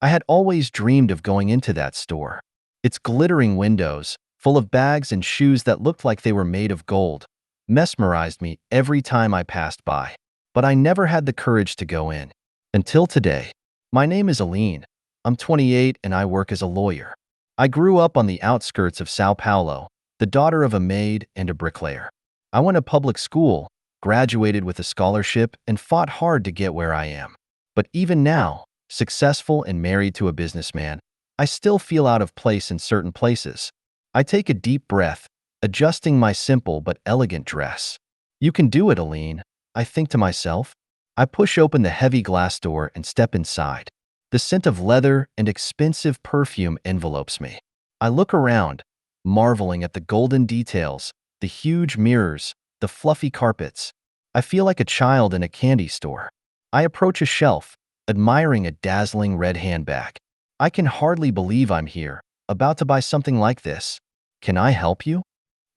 I had always dreamed of going into that store. Its glittering windows, full of bags and shoes that looked like they were made of gold, mesmerized me every time I passed by. But I never had the courage to go in. Until today. My name is Aline. I'm 28 and I work as a lawyer. I grew up on the outskirts of Sao Paulo, the daughter of a maid and a bricklayer. I went to public school, graduated with a scholarship, and fought hard to get where I am. But even now, successful and married to a businessman, I still feel out of place in certain places. I take a deep breath, adjusting my simple but elegant dress. You can do it, Aline, I think to myself. I push open the heavy glass door and step inside. The scent of leather and expensive perfume envelopes me. I look around, marveling at the golden details, the huge mirrors, the fluffy carpets. I feel like a child in a candy store. I approach a shelf, admiring a dazzling red handbag. I can hardly believe I'm here, about to buy something like this. Can I help you?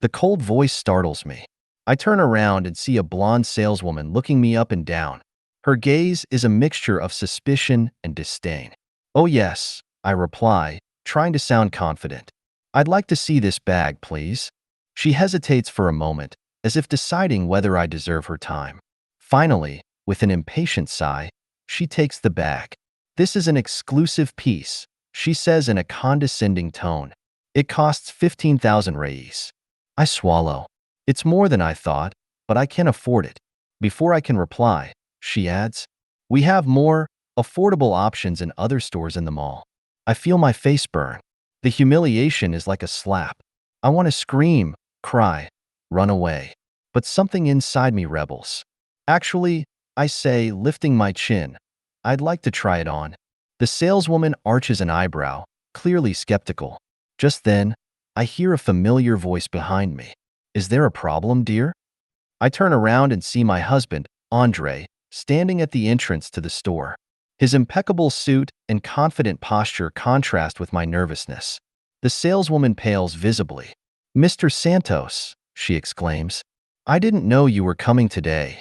The cold voice startles me. I turn around and see a blonde saleswoman looking me up and down. Her gaze is a mixture of suspicion and disdain. Oh yes, I reply, trying to sound confident. I'd like to see this bag, please. She hesitates for a moment, as if deciding whether I deserve her time. Finally, with an impatient sigh, she takes the bag. This is an exclusive piece, she says in a condescending tone. It costs 15,000 reais. I swallow. It's more than I thought, but I can afford it. Before I can reply, she adds, we have more affordable options in other stores in the mall. I feel my face burn. The humiliation is like a slap. I want to scream, cry, run away. But something inside me rebels. Actually, I say, lifting my chin, I'd like to try it on. The saleswoman arches an eyebrow, clearly skeptical. Just then, I hear a familiar voice behind me. Is there a problem, dear? I turn around and see my husband, Andre, standing at the entrance to the store. His impeccable suit and confident posture contrast with my nervousness. The saleswoman pales visibly. Mr. Santos, she exclaims, I didn't know you were coming today.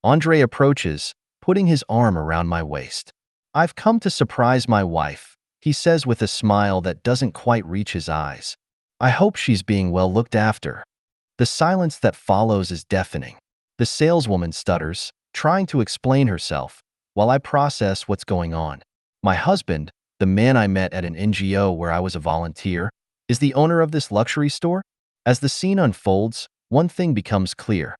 Andre approaches, putting his arm around my waist. I've come to surprise my wife, he says with a smile that doesn't quite reach his eyes. I hope she's being well looked after. The silence that follows is deafening. The saleswoman stutters, trying to explain herself, while I process what's going on. My husband, the man I met at an NGO where I was a volunteer, is the owner of this luxury store. As the scene unfolds, one thing becomes clear.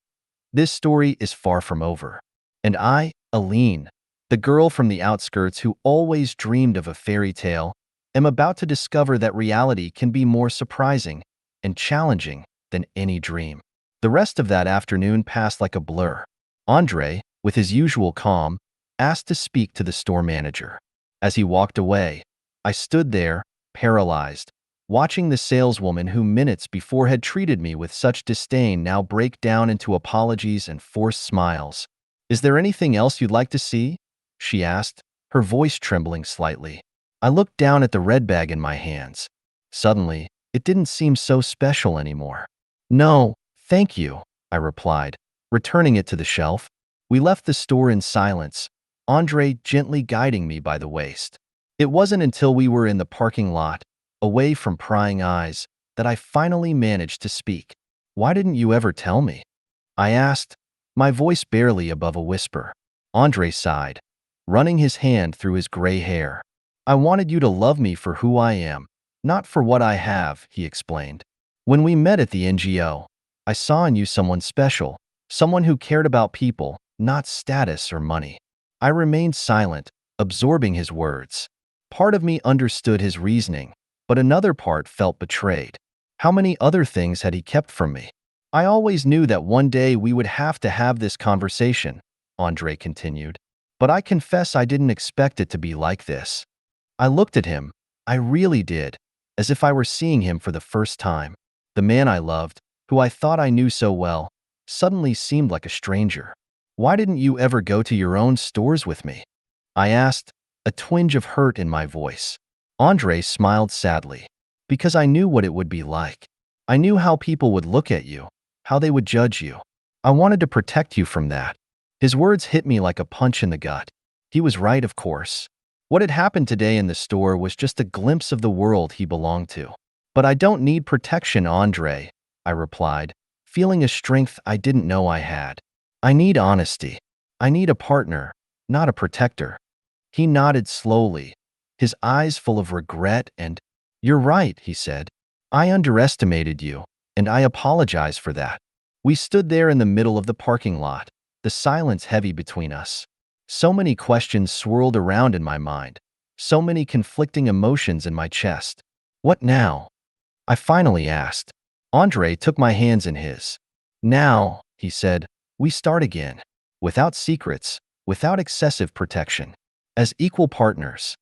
This story is far from over. And I, Aline, the girl from the outskirts who always dreamed of a fairy tale, am about to discover that reality can be more surprising and challenging than any dream. The rest of that afternoon passed like a blur. Andre, with his usual calm, asked to speak to the store manager. As he walked away, I stood there, paralyzed, watching the saleswoman who minutes before had treated me with such disdain now break down into apologies and forced smiles. Is there anything else you'd like to see? She asked, her voice trembling slightly. I looked down at the red bag in my hands. Suddenly, it didn't seem so special anymore. No, thank you, I replied, returning it to the shelf. We left the store in silence, Andre gently guiding me by the waist. It wasn't until we were in the parking lot, away from prying eyes, that I finally managed to speak. Why didn't you ever tell me? I asked, my voice barely above a whisper. Andre sighed, running his hand through his gray hair. I wanted you to love me for who I am, not for what I have, he explained. When we met at the NGO, I saw in you someone special, someone who cared about people, not status or money. I remained silent, absorbing his words. Part of me understood his reasoning, but another part felt betrayed. How many other things had he kept from me? I always knew that one day we would have to have this conversation, Andre continued. But I confess I didn't expect it to be like this. I looked at him, I really did, as if I were seeing him for the first time. The man I loved, who I thought I knew so well, suddenly seemed like a stranger. Why didn't you ever go to your own stores with me? I asked, a twinge of hurt in my voice. Andre smiled sadly. Because I knew what it would be like. I knew how people would look at you, how they would judge you. I wanted to protect you from that. His words hit me like a punch in the gut. He was right, of course. What had happened today in the store was just a glimpse of the world he belonged to. But I don't need protection, Andre, I replied, feeling a strength I didn't know I had. I need honesty. I need a partner, not a protector. He nodded slowly, his eyes full of regret and, "You're right," he said. "I underestimated you, and I apologize for that." We stood there in the middle of the parking lot, the silence heavy between us. So many questions swirled around in my mind, so many conflicting emotions in my chest. "What now?" I finally asked. Andre took my hands in his. "Now," he said, "we start again. Without secrets, without excessive protection. As equal partners."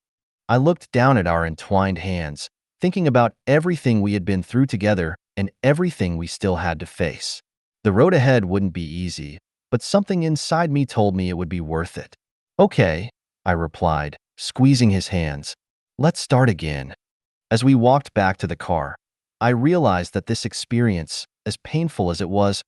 I looked down at our entwined hands, thinking about everything we had been through together and everything we still had to face. The road ahead wouldn't be easy, but something inside me told me it would be worth it. "Okay," I replied, squeezing his hands. "Let's start again." As we walked back to the car, I realized that this experience, as painful as it was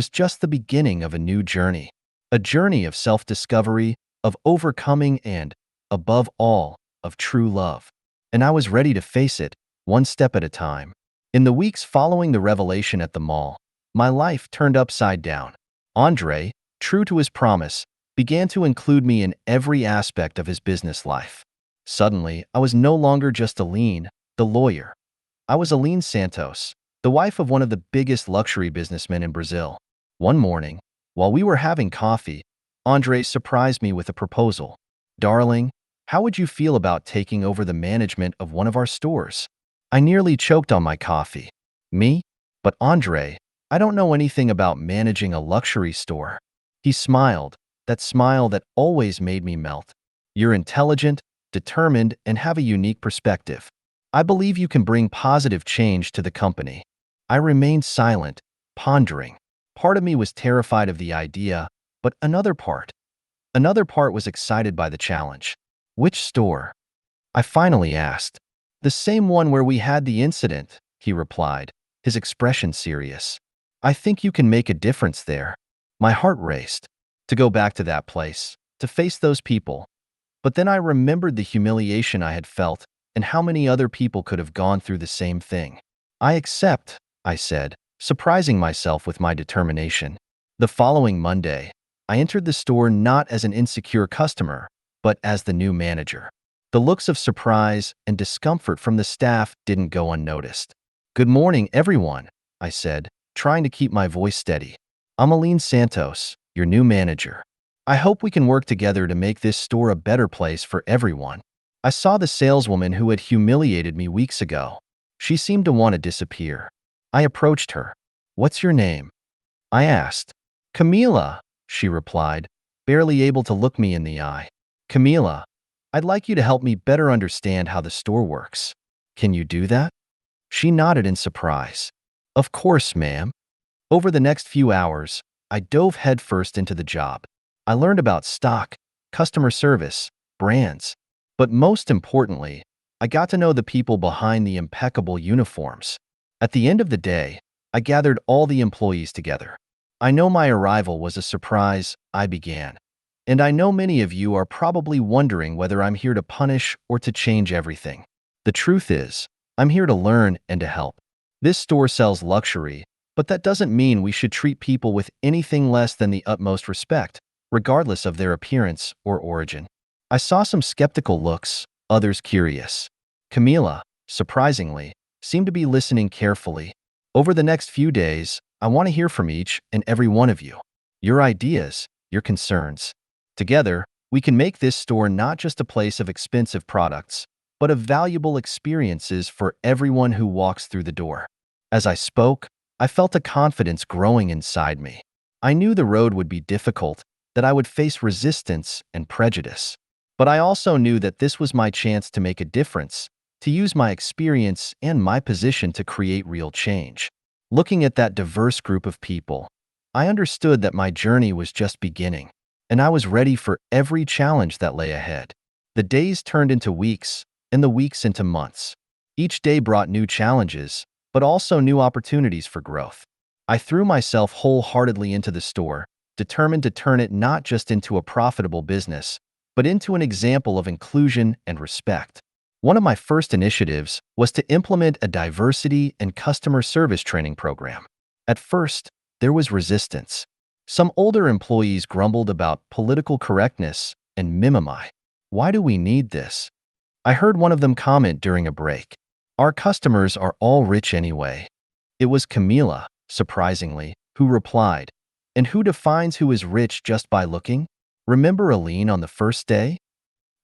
just the beginning of a new journey. A journey of self-discovery, of overcoming and, above all, of true love. And I was ready to face it, one step at a time. In the weeks following the revelation at the mall, my life turned upside down. Andre, true to his promise, began to include me in every aspect of his business life. Suddenly, I was no longer just Aline, the lawyer. I was Aline Santos, the wife of one of the biggest luxury businessmen in Brazil. One morning, while we were having coffee, Andre surprised me with a proposal. "Darling, how would you feel about taking over the management of one of our stores?" I nearly choked on my coffee. "Me? But Andre, I don't know anything about managing a luxury store." He smiled, that smile that always made me melt. "You're intelligent, determined, and have a unique perspective. I believe you can bring positive change to the company." I remained silent, pondering. Part of me was terrified of the idea, but another part was excited by the challenge. "Which store?" I finally asked. "The same one where we had the incident," he replied, his expression serious. "I think you can make a difference there." My heart raced. To go back to that place, to face those people. But then I remembered the humiliation I had felt and how many other people could have gone through the same thing. "I accept," I said, surprising myself with my determination. The following Monday, I entered the store not as an insecure customer, but as the new manager. The looks of surprise and discomfort from the staff didn't go unnoticed. "Good morning, everyone," I said, trying to keep my voice steady. "I'm Aline Santos, your new manager. I hope we can work together to make this store a better place for everyone." I saw the saleswoman who had humiliated me weeks ago. She seemed to want to disappear. I approached her. "What's your name?" I asked. "Camila," she replied, barely able to look me in the eye. "Camila, I'd like you to help me better understand how the store works. Can you do that?" She nodded in surprise. "Of course, ma'am." Over the next few hours, I dove headfirst into the job. I learned about stock, customer service, brands, but most importantly, I got to know the people behind the impeccable uniforms. At the end of the day, I gathered all the employees together. "I know my arrival was a surprise," I began. "And I know many of you are probably wondering whether I'm here to punish or to change everything. The truth is, I'm here to learn and to help. This store sells luxury, but that doesn't mean we should treat people with anything less than the utmost respect, regardless of their appearance or origin." I saw some skeptical looks, others curious. Camila, surprisingly, seemed to be listening carefully. "Over the next few days, I want to hear from each and every one of you. Your ideas, your concerns. Together, we can make this store not just a place of expensive products, but of valuable experiences for everyone who walks through the door." As I spoke, I felt a confidence growing inside me. I knew the road would be difficult, that I would face resistance and prejudice. But I also knew that this was my chance to make a difference, to use my experience and my position to create real change. Looking at that diverse group of people, I understood that my journey was just beginning, and I was ready for every challenge that lay ahead. The days turned into weeks, and the weeks into months. Each day brought new challenges, but also new opportunities for growth. I threw myself wholeheartedly into the store, determined to turn it not just into a profitable business, but into an example of inclusion and respect. One of my first initiatives was to implement a diversity and customer service training program. At first, there was resistance. Some older employees grumbled about political correctness and mimimi. Why do we need this? I heard one of them comment during a break. Our customers are all rich anyway. It was Camila, surprisingly, who replied, and who defines who is rich just by looking? Remember Aline on the first day?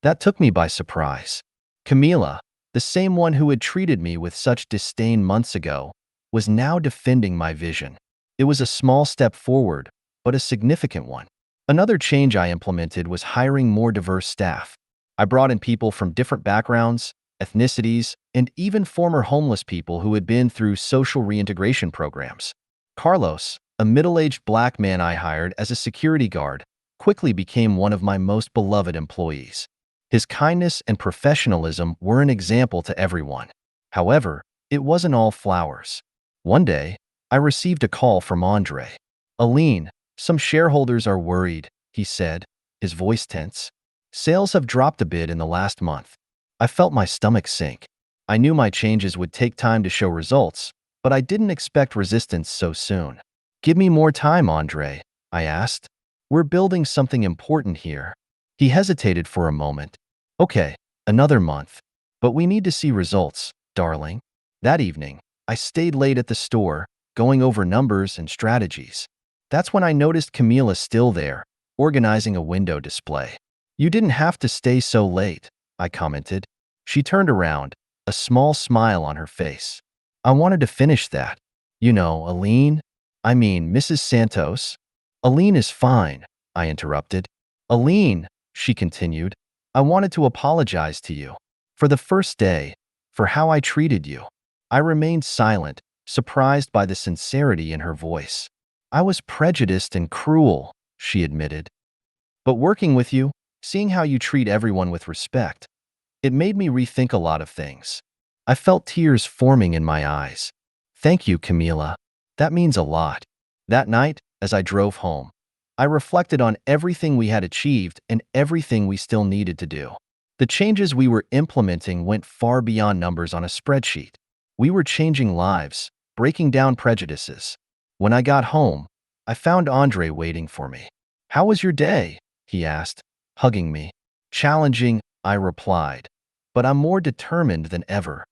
That took me by surprise. Camila, the same one who had treated me with such disdain months ago, was now defending my vision. It was a small step forward, but a significant one. Another change I implemented was hiring more diverse staff. I brought in people from different backgrounds, ethnicities, and even former homeless people who had been through social reintegration programs. Carlos, a middle-aged black man I hired as a security guard, quickly became one of my most beloved employees. His kindness and professionalism were an example to everyone. However, it wasn't all flowers. One day, I received a call from Andre. Aline, some shareholders are worried, he said, his voice tense. Sales have dropped a bit in the last month. I felt my stomach sink. I knew my changes would take time to show results, but I didn't expect resistance so soon. Give me more time, Andre, I asked. We're building something important here. He hesitated for a moment. Okay, another month. But we need to see results, darling. That evening, I stayed late at the store, going over numbers and strategies. That's when I noticed Camila still there, organizing a window display. You didn't have to stay so late, I commented. She turned around, a small smile on her face. I wanted to finish that. You know, Aline? I mean, Mrs. Santos? Aline is fine, I interrupted. Aline, she continued, I wanted to apologize to you. For the first day, for how I treated you. I remained silent, surprised by the sincerity in her voice. I was prejudiced and cruel, she admitted. But working with you, seeing how you treat everyone with respect, it made me rethink a lot of things. I felt tears forming in my eyes. Thank you, Camila. That means a lot. That night, as I drove home, I reflected on everything we had achieved and everything we still needed to do. The changes we were implementing went far beyond numbers on a spreadsheet. We were changing lives, breaking down prejudices. When I got home, I found Andre waiting for me. How was your day? He asked, hugging me. Challenging, I replied, but I'm more determined than ever.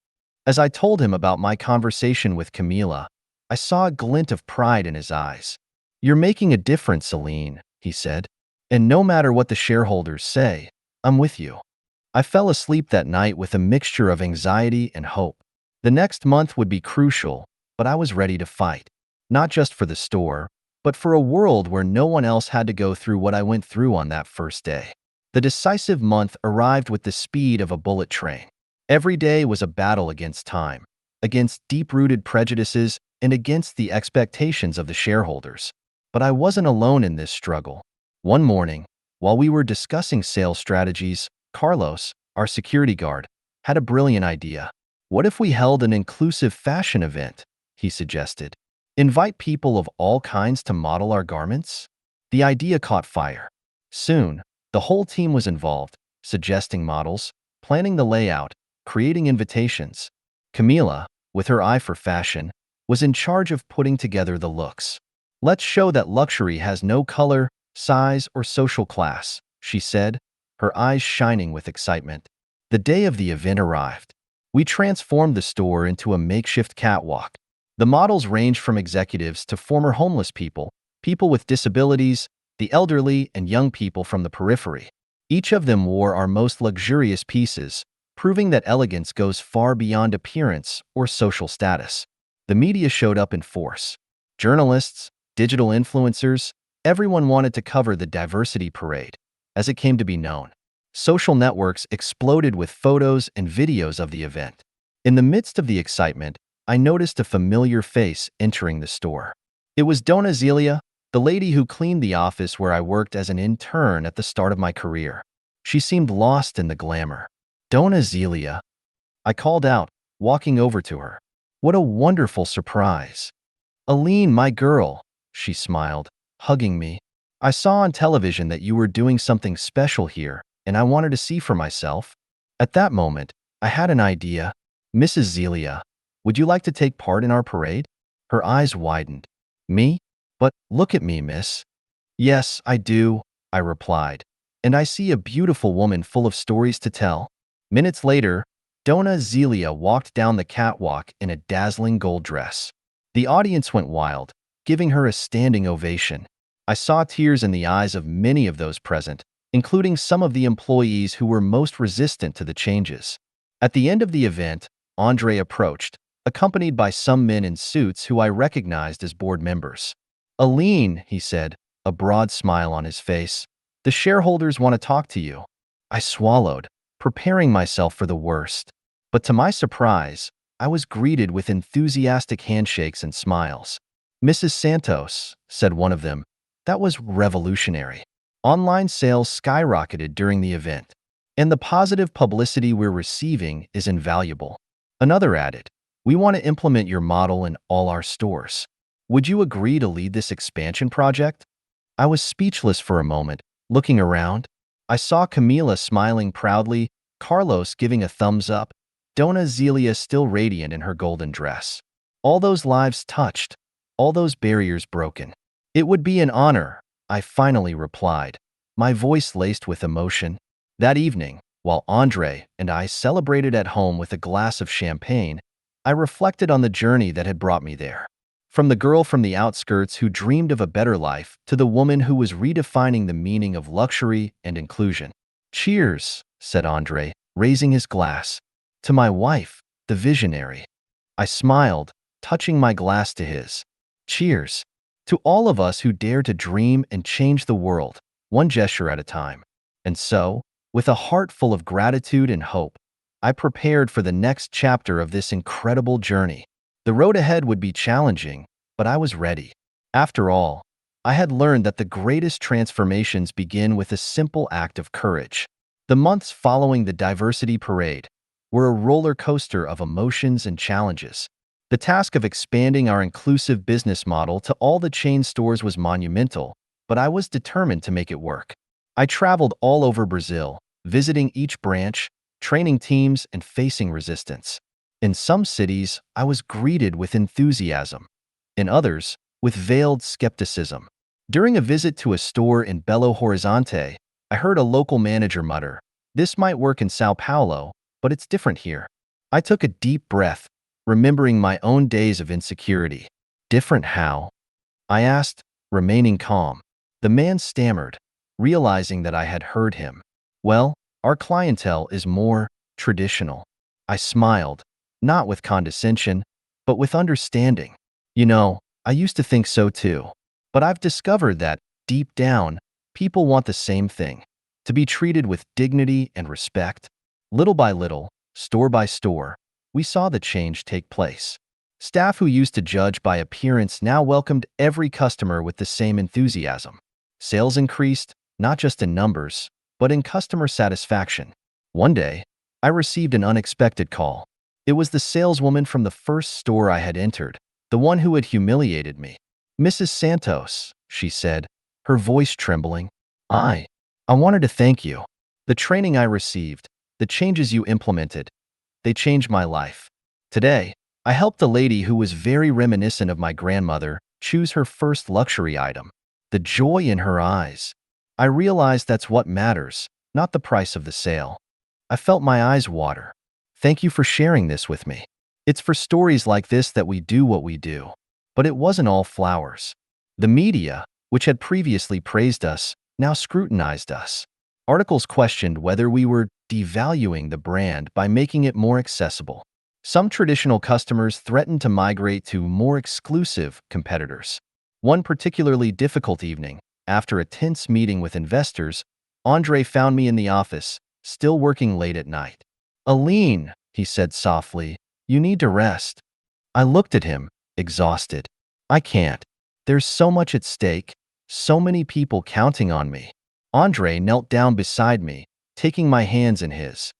As I told him about my conversation with Camila, I saw a glint of pride in his eyes. You're making a difference, Aline, he said. And no matter what the shareholders say, I'm with you. I fell asleep that night with a mixture of anxiety and hope. The next month would be crucial, but I was ready to fight. Not just for the store, but for a world where no one else had to go through what I went through on that first day. The decisive month arrived with the speed of a bullet train. Every day was a battle against time, against deep-rooted prejudices, and against the expectations of the shareholders. But I wasn't alone in this struggle. One morning, while we were discussing sales strategies, Carlos, our security guard, had a brilliant idea. What if we held an inclusive fashion event? He suggested. Invite people of all kinds to model our garments? The idea caught fire. Soon, the whole team was involved, suggesting models, planning the layout, creating invitations. Camila, with her eye for fashion, was in charge of putting together the looks. Let's show that luxury has no color, size, or social class, she said, her eyes shining with excitement. The day of the event arrived. We transformed the store into a makeshift catwalk. The models ranged from executives to former homeless people, people with disabilities, the elderly, and young people from the periphery. Each of them wore our most luxurious pieces, proving that elegance goes far beyond appearance or social status. The media showed up in force. Journalists, digital influencers, everyone wanted to cover the diversity parade, as it came to be known. Social networks exploded with photos and videos of the event. In the midst of the excitement, I noticed a familiar face entering the store. It was Dona Zelia, the lady who cleaned the office where I worked as an intern at the start of my career. She seemed lost in the glamour. Dona Zelia, I called out, walking over to her. What a wonderful surprise. Aline, my girl, she smiled, hugging me. I saw on television that you were doing something special here, and I wanted to see for myself. At that moment, I had an idea. Mrs. Zelia, would you like to take part in our parade? Her eyes widened. Me? But look at me, miss. Yes, I do, I replied. And I see a beautiful woman full of stories to tell. Minutes later, Donna Zelia walked down the catwalk in a dazzling gold dress. The audience went wild, giving her a standing ovation. I saw tears in the eyes of many of those present, including some of the employees who were most resistant to the changes. At the end of the event, Andre approached, accompanied by some men in suits who I recognized as board members. Aline, he said, a broad smile on his face, the shareholders want to talk to you. I swallowed, preparing myself for the worst. But to my surprise, I was greeted with enthusiastic handshakes and smiles. Mrs. Santos, said one of them, that was revolutionary. Online sales skyrocketed during the event, and the positive publicity we're receiving is invaluable. Another added, we want to implement your model in all our stores. Would you agree to lead this expansion project? I was speechless for a moment, looking around. I saw Camila smiling proudly, Carlos giving a thumbs up, Donna Zelia still radiant in her golden dress. All those lives touched, all those barriers broken. It would be an honor, I finally replied, my voice laced with emotion. That evening, while Andre and I celebrated at home with a glass of champagne, I reflected on the journey that had brought me there. From the girl from the outskirts who dreamed of a better life to the woman who was redefining the meaning of luxury and inclusion. Cheers, said Andre, raising his glass. To my wife, the visionary. I smiled, touching my glass to his. Cheers. To all of us who dare to dream and change the world, one gesture at a time. And so, with a heart full of gratitude and hope, I prepared for the next chapter of this incredible journey. The road ahead would be challenging, but I was ready. After all, I had learned that the greatest transformations begin with a simple act of courage. The months following the diversity parade were a roller coaster of emotions and challenges. The task of expanding our inclusive business model to all the chain stores was monumental, but I was determined to make it work. I traveled all over Brazil, visiting each branch, training teams, and facing resistance. In some cities, I was greeted with enthusiasm. In others, with veiled skepticism. During a visit to a store in Belo Horizonte, I heard a local manager mutter, "This might work in Sao Paulo, but it's different here." I took a deep breath, remembering my own days of insecurity. Different how? I asked, remaining calm. The man stammered, realizing that I had hurt him. Well, our clientele is more traditional. I smiled, not with condescension, but with understanding. You know, I used to think so too. But I've discovered that, deep down, people want the same thing. To be treated with dignity and respect. Little by little, store by store, we saw the change take place. Staff who used to judge by appearance now welcomed every customer with the same enthusiasm. Sales increased, not just in numbers, but in customer satisfaction. One day, I received an unexpected call. It was the saleswoman from the first store I had entered, the one who had humiliated me. "Mrs. Santos," she said, her voice trembling. I wanted to thank you. The training I received, the changes you implemented, they changed my life. Today, I helped a lady who was very reminiscent of my grandmother choose her first luxury item. The joy in her eyes. I realized that's what matters, not the price of the sale. I felt my eyes water. Thank you for sharing this with me. It's for stories like this that we do what we do. But it wasn't all flowers. The media, which had previously praised us, now scrutinized us. Articles questioned whether we were devaluing the brand by making it more accessible. Some traditional customers threatened to migrate to more exclusive competitors. One particularly difficult evening, after a tense meeting with investors, Andre found me in the office, still working late at night. "Aline," he said softly, "you need to rest." I looked at him, exhausted. I can't. There's so much at stake, so many people counting on me. Andre knelt down beside me, taking my hands in his.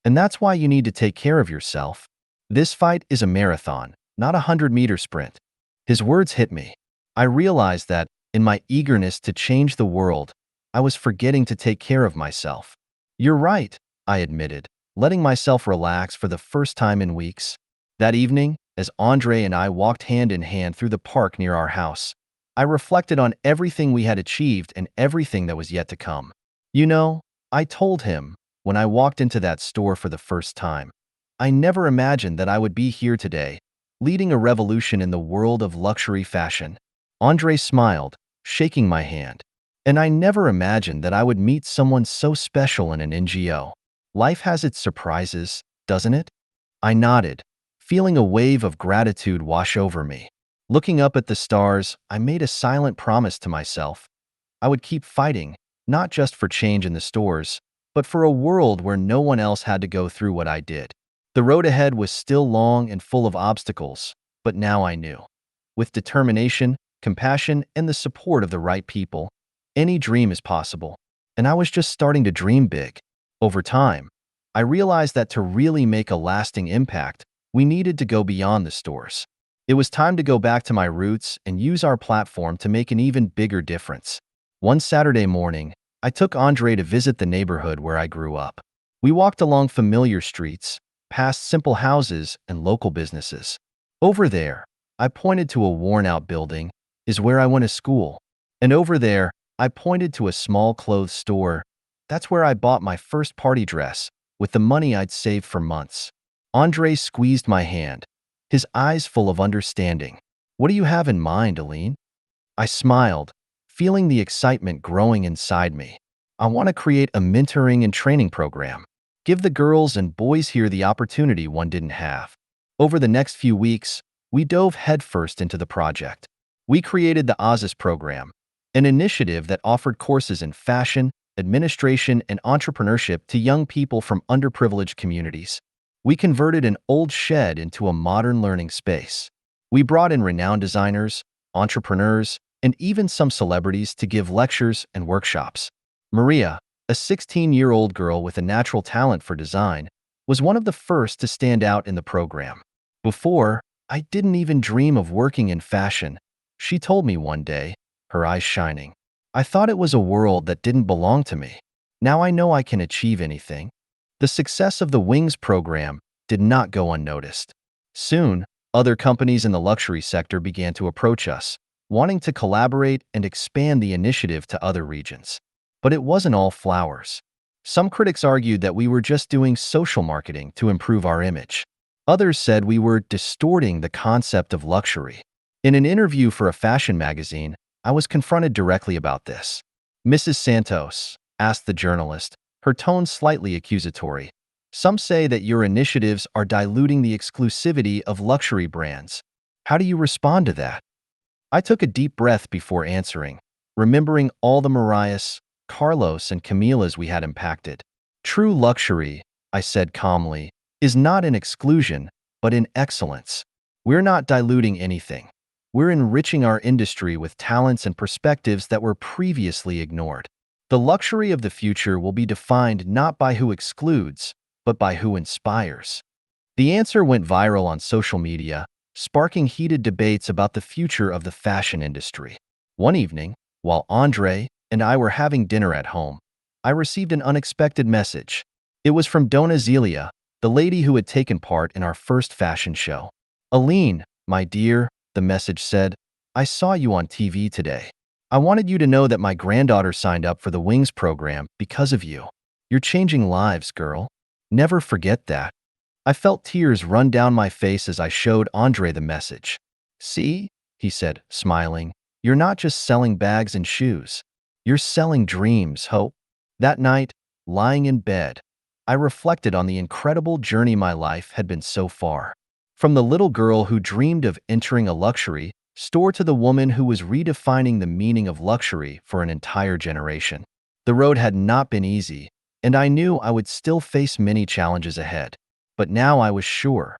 "And that's why you need to take care of yourself. This fight is a marathon, not a 100-meter sprint." His words hit me. I realized that, in my eagerness to change the world, I was forgetting to take care of myself. You're right, I admitted, letting myself relax for the first time in weeks. That evening, as Andre and I walked hand in hand through the park near our house, I reflected on everything we had achieved and everything that was yet to come. You know, I told him, when I walked into that store for the first time, I never imagined that I would be here today, leading a revolution in the world of luxury fashion. Andre smiled, shaking my hand. And I never imagined that I would meet someone so special in an NGO. Life has its surprises, doesn't it? I nodded, feeling a wave of gratitude wash over me. Looking up at the stars, I made a silent promise to myself. I would keep fighting, not just for change in the stores, but for a world where no one else had to go through what I did. The road ahead was still long and full of obstacles, but now I knew. With determination, compassion, and the support of the right people, any dream is possible. And I was just starting to dream big. Over time, I realized that to really make a lasting impact, we needed to go beyond the stores. It was time to go back to my roots and use our platform to make an even bigger difference. One Saturday morning, I took Andre to visit the neighborhood where I grew up. We walked along familiar streets, past simple houses and local businesses. Over there, I pointed to a worn-out building, is where I went to school. And over there, I pointed to a small clothes store. That's where I bought my first party dress, with the money I'd saved for months. Andre squeezed my hand, his eyes full of understanding. What do you have in mind, Aline? I smiled, feeling the excitement growing inside me. I want to create a mentoring and training program. Give the girls and boys here the opportunity one didn't have. Over the next few weeks, we dove headfirst into the project. We created the OZIS program, an initiative that offered courses in fashion, administration, and entrepreneurship to young people from underprivileged communities. We converted an old shed into a modern learning space. We brought in renowned designers, entrepreneurs, and even some celebrities to give lectures and workshops. Maria, a 16-year-old girl with a natural talent for design, was one of the first to stand out in the program. Before, I didn't even dream of working in fashion, she told me one day, her eyes shining. I thought it was a world that didn't belong to me. Now I know I can achieve anything. The success of the Wings program did not go unnoticed. Soon, other companies in the luxury sector began to approach us, wanting to collaborate and expand the initiative to other regions. But it wasn't all flowers. Some critics argued that we were just doing social marketing to improve our image. Others said we were distorting the concept of luxury. In an interview for a fashion magazine, I was confronted directly about this. "Mrs. Santos," asked the journalist, her tone slightly accusatory, "some say that your initiatives are diluting the exclusivity of luxury brands. How do you respond to that?" I took a deep breath before answering, remembering all the Mariahs, Carlos, and Camilas we had impacted. True luxury, I said calmly, is not in exclusion, but in excellence. We're not diluting anything. We're enriching our industry with talents and perspectives that were previously ignored. The luxury of the future will be defined not by who excludes, but by who inspires. The answer went viral on social media, sparking heated debates about the future of the fashion industry. One evening, while Andre and I were having dinner at home, I received an unexpected message. It was from Dona Zelia, the lady who had taken part in our first fashion show. "Aline, my dear," the message said, "I saw you on TV today. I wanted you to know that my granddaughter signed up for the Wings program because of you. You're changing lives, girl. Never forget that." I felt tears run down my face as I showed Andre the message. "See," he said, smiling, "you're not just selling bags and shoes. You're selling dreams, hope." That night, lying in bed, I reflected on the incredible journey my life had been so far. From the little girl who dreamed of entering a luxury store to the woman who was redefining the meaning of luxury for an entire generation. The road had not been easy, and I knew I would still face many challenges ahead. But now I was sure.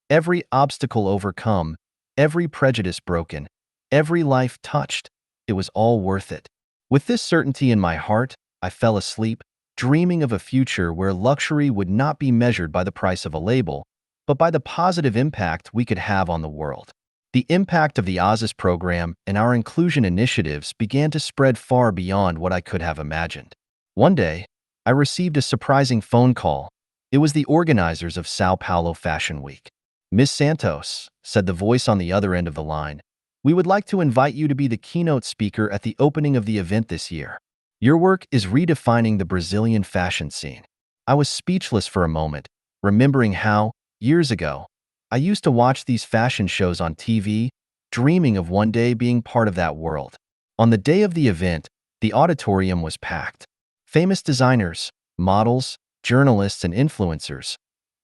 Every obstacle overcome, every prejudice broken, every life touched, it was all worth it. With this certainty in my heart, I fell asleep, dreaming of a future where luxury would not be measured by the price of a label, but by the positive impact we could have on the world. The impact of the OZIS program and our inclusion initiatives began to spread far beyond what I could have imagined. One day, I received a surprising phone call. It was the organizers of Sao Paulo Fashion Week. "Ms. Santos," said the voice on the other end of the line, "we would like to invite you to be the keynote speaker at the opening of the event this year. Your work is redefining the Brazilian fashion scene." I was speechless for a moment, remembering how, years ago, I used to watch these fashion shows on TV, dreaming of one day being part of that world. On the day of the event, the auditorium was packed. Famous designers, models, journalists, and influencers,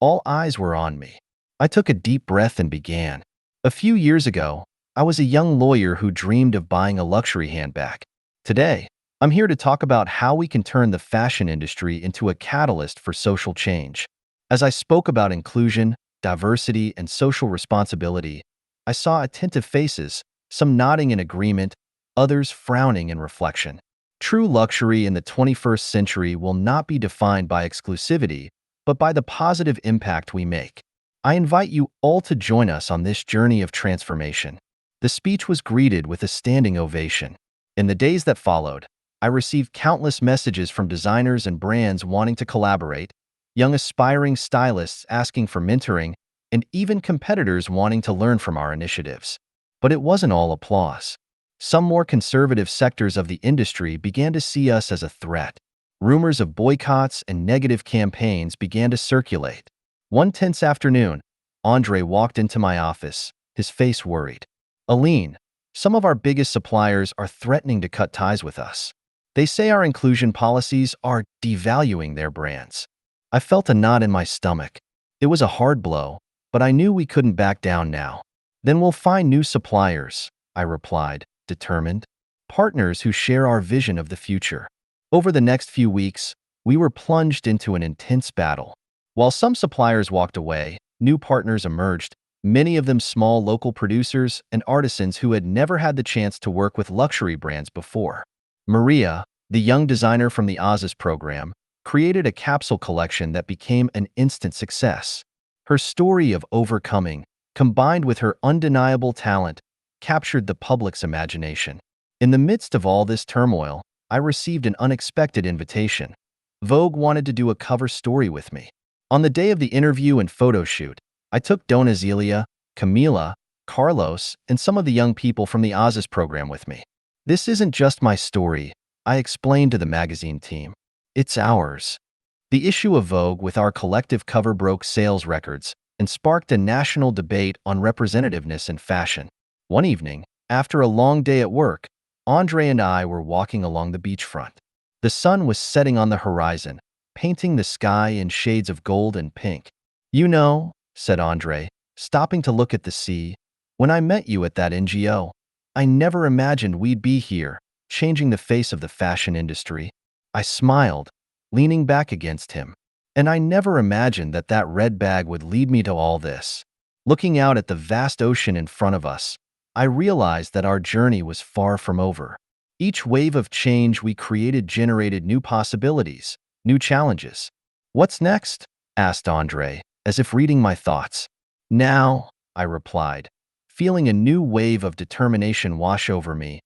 all eyes were on me. I took a deep breath and began. A few years ago, I was a young lawyer who dreamed of buying a luxury handbag. Today, I'm here to talk about how we can turn the fashion industry into a catalyst for social change. As I spoke about inclusion, diversity, and social responsibility, I saw attentive faces, some nodding in agreement, others frowning in reflection. True luxury in the 21st century will not be defined by exclusivity, but by the positive impact we make. I invite you all to join us on this journey of transformation. The speech was greeted with a standing ovation. In the days that followed, I received countless messages from designers and brands wanting to collaborate, young aspiring stylists asking for mentoring, and even competitors wanting to learn from our initiatives. But it wasn't all applause. Some more conservative sectors of the industry began to see us as a threat. Rumors of boycotts and negative campaigns began to circulate. One tense afternoon, Andre walked into my office, his face worried. "Aline, some of our biggest suppliers are threatening to cut ties with us. They say our inclusion policies are devaluing their brands." I felt a knot in my stomach. It was a hard blow, but I knew we couldn't back down now. "Then we'll find new suppliers," I replied, determined. "Partners who share our vision of the future." Over the next few weeks, we were plunged into an intense battle. While some suppliers walked away, new partners emerged, many of them small local producers and artisans who had never had the chance to work with luxury brands before. Maria, the young designer from the Oasis program, created a capsule collection that became an instant success. Her story of overcoming, combined with her undeniable talent, captured the public's imagination. In the midst of all this turmoil, I received an unexpected invitation. Vogue wanted to do a cover story with me. On the day of the interview and photo shoot, I took Dona Zelia, Camila, Carlos, and some of the young people from the Oasis program with me. "This isn't just my story," I explained to the magazine team. "It's ours." The issue of Vogue with our collective cover broke sales records and sparked a national debate on representativeness in fashion. One evening, after a long day at work, Andre and I were walking along the beachfront. The sun was setting on the horizon, painting the sky in shades of gold and pink. "You know," said Andre, stopping to look at the sea, "when I met you at that NGO, I never imagined we'd be here, changing the face of the fashion industry." I smiled, leaning back against him. "And I never imagined that that red bag would lead me to all this." Looking out at the vast ocean in front of us, I realized that our journey was far from over. Each wave of change we created generated new possibilities, new challenges. "What's next?" asked Andre, as if reading my thoughts. "Now," I replied, feeling a new wave of determination wash over me,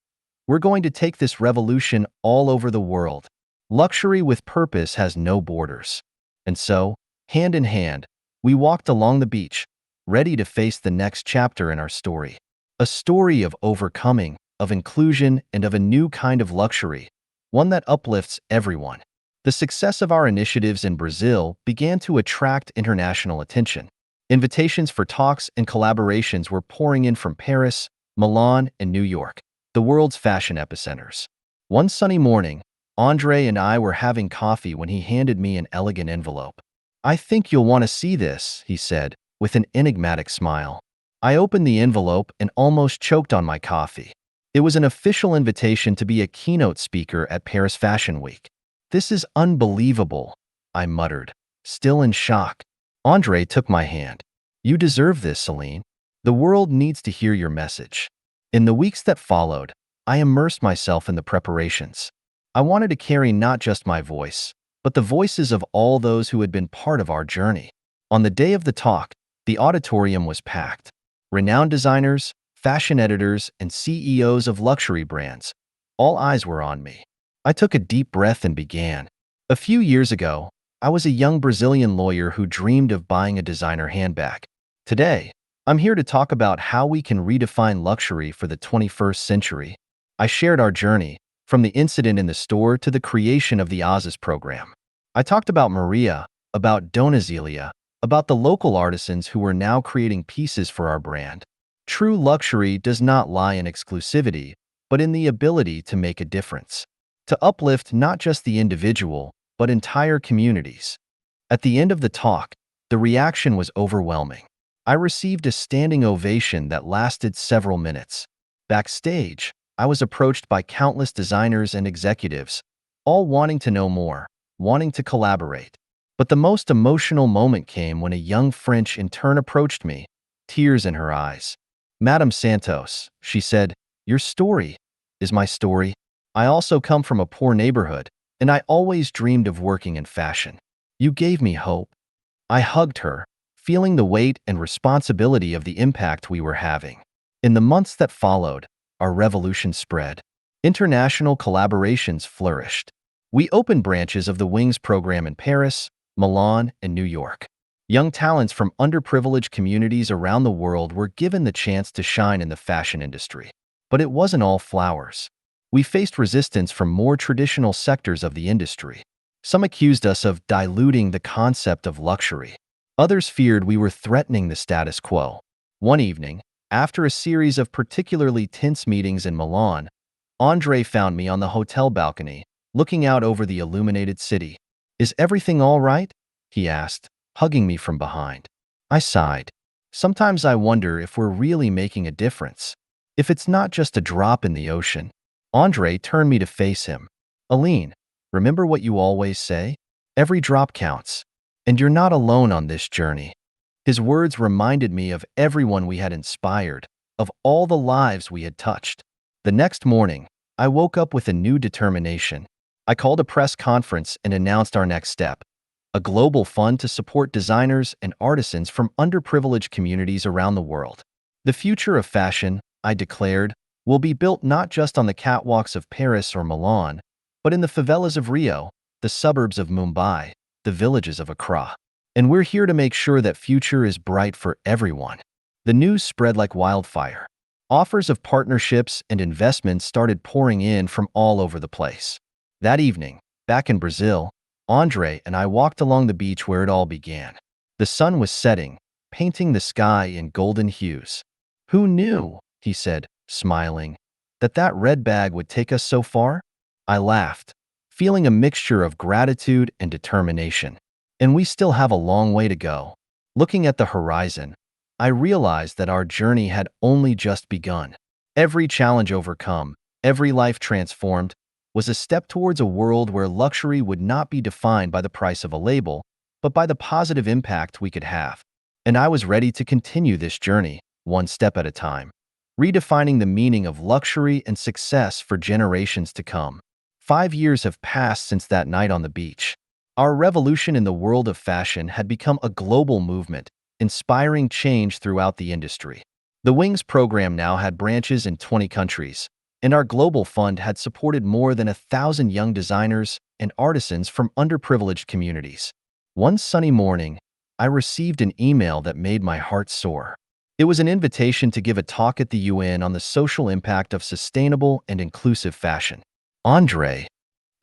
"we're going to take this revolution all over the world. Luxury with purpose has no borders." And so, hand in hand, we walked along the beach, ready to face the next chapter in our story. A story of overcoming, of inclusion, and of a new kind of luxury, one that uplifts everyone. The success of our initiatives in Brazil began to attract international attention. Invitations for talks and collaborations were pouring in from Paris, Milan, and New York, the world's fashion epicenters. One sunny morning, Andre and I were having coffee when he handed me an elegant envelope. "I think you'll want to see this," he said, with an enigmatic smile. I opened the envelope and almost choked on my coffee. It was an official invitation to be a keynote speaker at Paris Fashion Week. "This is unbelievable," I muttered, still in shock. Andre took my hand. "You deserve this, Celine. The world needs to hear your message." In the weeks that followed, I immersed myself in the preparations. I wanted to carry not just my voice, but the voices of all those who had been part of our journey. On the day of the talk, the auditorium was packed. Renowned designers, fashion editors, and CEOs of luxury brands, all eyes were on me. I took a deep breath and began. A few years ago, I was a young Brazilian lawyer who dreamed of buying a designer handbag. Today, I'm here to talk about how we can redefine luxury for the 21st century. I shared our journey, from the incident in the store to the creation of the Oasis program. I talked about Maria, about Donazelia, about the local artisans who are now creating pieces for our brand. True luxury does not lie in exclusivity, but in the ability to make a difference, to uplift not just the individual, but entire communities. At the end of the talk, the reaction was overwhelming. I received a standing ovation that lasted several minutes. Backstage, I was approached by countless designers and executives, all wanting to know more, wanting to collaborate. But the most emotional moment came when a young French intern approached me, tears in her eyes. "Madame Santos," she said, "your story is my story. I also come from a poor neighborhood, and I always dreamed of working in fashion. You gave me hope." I hugged her, feeling the weight and responsibility of the impact we were having. In the months that followed, our revolution spread. International collaborations flourished. We opened branches of the Wings program in Paris, Milan, and New York. Young talents from underprivileged communities around the world were given the chance to shine in the fashion industry. But it wasn't all flowers. We faced resistance from more traditional sectors of the industry. Some accused us of diluting the concept of luxury. Others feared we were threatening the status quo. One evening, after a series of particularly tense meetings in Milan, Andre found me on the hotel balcony, looking out over the illuminated city. "Is everything all right?" he asked, hugging me from behind. I sighed. Sometimes I wonder if we're really making a difference, if it's not just a drop in the ocean. Andre turned me to face him. "Aline, remember what you always say? Every drop counts. And you're not alone on this journey." His words reminded me of everyone we had inspired, of all the lives we had touched. The next morning, I woke up with a new determination. I called a press conference and announced our next step: a global fund to support designers and artisans from underprivileged communities around the world. The future of fashion, I declared, will be built not just on the catwalks of Paris or Milan, but in the favelas of Rio, the suburbs of Mumbai, the villages of Accra. And we're here to make sure that future is bright for everyone. The news spread like wildfire. Offers of partnerships and investments started pouring in from all over the place. That evening, back in Brazil, Andre and I walked along the beach where it all began. The sun was setting, painting the sky in golden hues. "Who knew," he said, smiling, "that red bag would take us so far?" I laughed, feeling a mixture of gratitude and determination. And we still have a long way to go. Looking at the horizon, I realized that our journey had only just begun. Every challenge overcome, every life transformed, was a step towards a world where luxury would not be defined by the price of a label, but by the positive impact we could have. And I was ready to continue this journey, one step at a time, redefining the meaning of luxury and success for generations to come. 5 years have passed since that night on the beach. Our revolution in the world of fashion had become a global movement, inspiring change throughout the industry. The Wings program now had branches in 20 countries, and our global fund had supported more than 1,000 young designers and artisans from underprivileged communities. One sunny morning, I received an email that made my heart soar. It was an invitation to give a talk at the UN on the social impact of sustainable and inclusive fashion. "Andre,"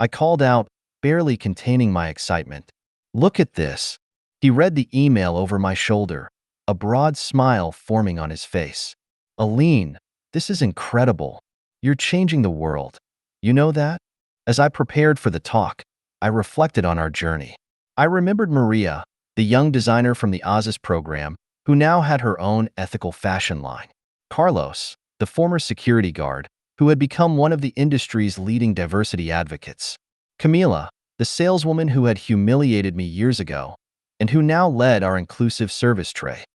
I called out, barely containing my excitement. "Look at this." He read the email over my shoulder, a broad smile forming on his face. "Aline, this is incredible. You're changing the world. You know that?" As I prepared for the talk, I reflected on our journey. I remembered Maria, the young designer from the Oasis program, who now had her own ethical fashion line. Carlos, the former security guard, who had become one of the industry's leading diversity advocates. Camila, the saleswoman who had humiliated me years ago, and who now led our inclusive service tray.